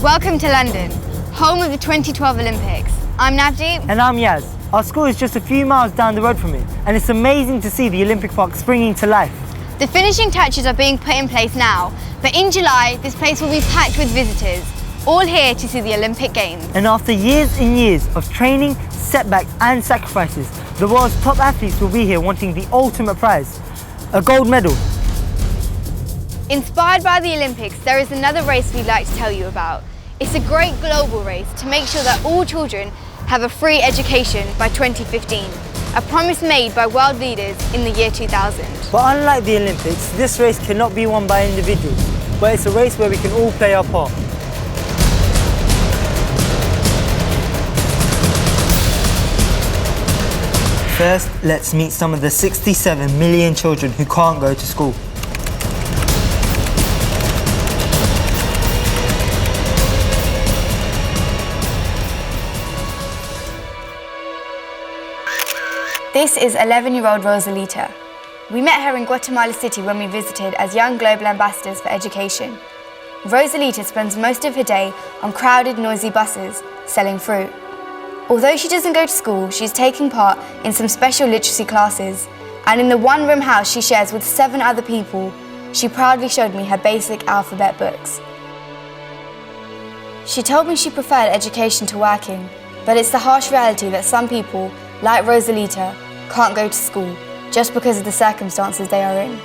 Welcome to London, home of the 2012 Olympics. I'm Navdeep. And I'm Yas. Our school is just a few miles down the road from it, and it's amazing to see the Olympic Park springing to life. The finishing touches are being put in place now, but in July, this place will be packed with visitors, all here to see the Olympic Games. And after years and years of training, setbacks and sacrifices, the world's top athletes will be here wanting the ultimate prize, a gold medal. Inspired by the Olympics, there is another race we'd like to tell you about. It's a great global race to make sure that all children have a free education by 2015, a promise made by world leaders in the year 2000. But unlike the Olympics, this race cannot be won by individuals, but it's a race where we can all play our part. First, let's meet some of the 67 million children who can't go to school. This is 11-year-old Rosalita. We met her in Guatemala City when we visited as young global ambassadors for education. Rosalita spends most of her day on crowded, noisy buses, selling fruit. Although she doesn't go to school, she's taking part in some special literacy classes, and in the one-room house she shares with 7 other people, she proudly showed me her basic alphabet books. She told me she preferred education to working, but it's the harsh reality that some people, like Rosalita, can't go to school just because of the circumstances they are in.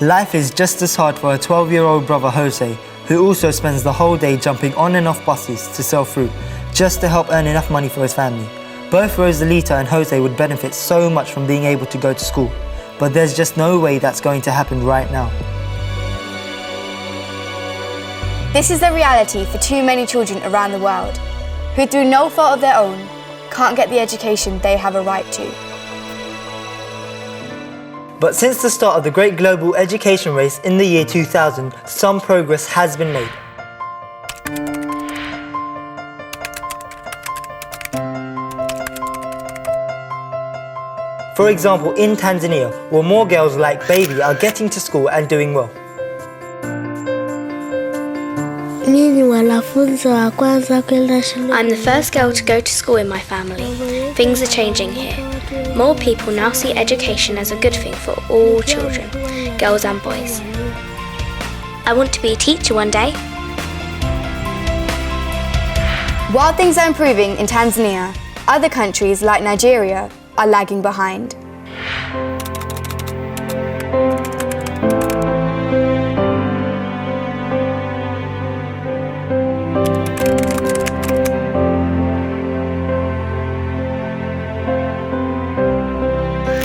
Life is just as hard for her 12-year-old brother Jose, who also spends the whole day jumping on and off buses to sell fruit, just to help earn enough money for his family. Both Rosalita and Jose would benefit so much from being able to go to school, but there's just no way that's going to happen right now. This is the reality for too many children around the world, who through no fault of their own, can't get the education they have a right to. But since the start of the great global education race in the year 2000, some progress has been made. For example, in Tanzania, where more girls like Baby are getting to school and doing well. I'm the first girl to go to school in my family. Things are changing here. More people now see education as a good thing for all children, girls and boys. I want to be a teacher one day. While things are improving in Tanzania, other countries like Nigeria are lagging behind.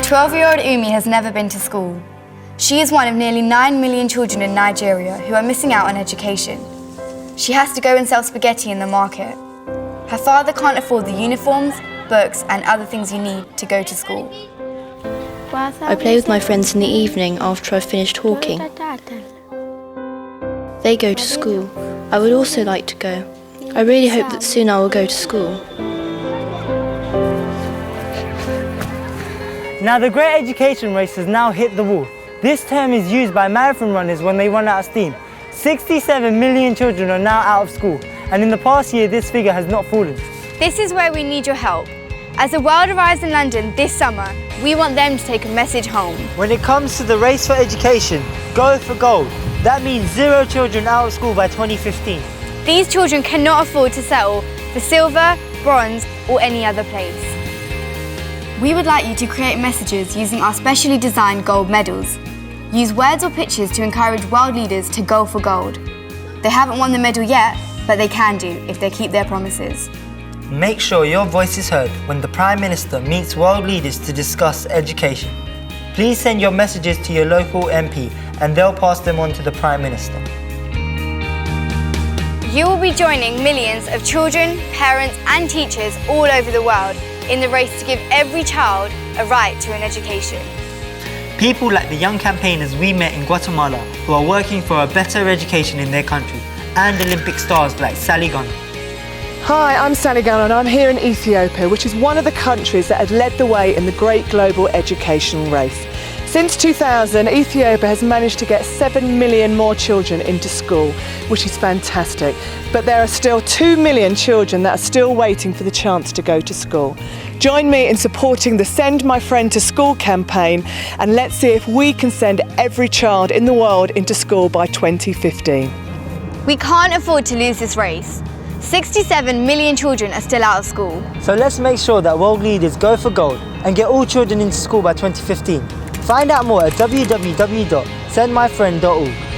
Twelve-year-old Umi has never been to school. She is one of nearly 9 million children in Nigeria who are missing out on education. She has to go and sell spaghetti in the market. Her father can't afford the uniforms, books and other things you need to go to school. I play with my friends in the evening after I've finished talking. They go to school. I would also like to go. I really hope that soon I will go to school. Now the great education race has now hit the wall. This term is used by marathon runners when they run out of steam. 67 million children are now out of school, and in the past year this figure has not fallen. This is where we need your help. As the world arrives in London this summer, we want them to take a message home. When it comes to the race for education, go for gold. That means 0 children out of school by 2015. These children cannot afford to settle for silver, bronze or any other place. We would like you to create messages using our specially designed gold medals. Use words or pictures to encourage world leaders to go for gold. They haven't won the medal yet, but they can do if they keep their promises. Make sure your voice is heard when the Prime Minister meets world leaders to discuss education. Please send your messages to your local MP and they'll pass them on to the Prime Minister. You will be joining millions of children, parents and teachers all over the world in the race to give every child a right to an education. People like the young campaigners we met in Guatemala who are working for a better education in their country, and Olympic stars like Sally Gunn. Hi, I'm Sally Gunn and I'm here in Ethiopia, which is one of the countries that has led the way in the great global education race. Since 2000, Ethiopia has managed to get 7 million more children into school, which is fantastic. But there are still 2 million children that are still waiting for the chance to go to school. Join me in supporting the Send My Friend to School campaign, and let's see if we can send every child in the world into school by 2015. We can't afford to lose this race. 67 million children are still out of school. So let's make sure that world leaders go for gold and get all children into school by 2015. Find out more at www.sendmyfriend.org.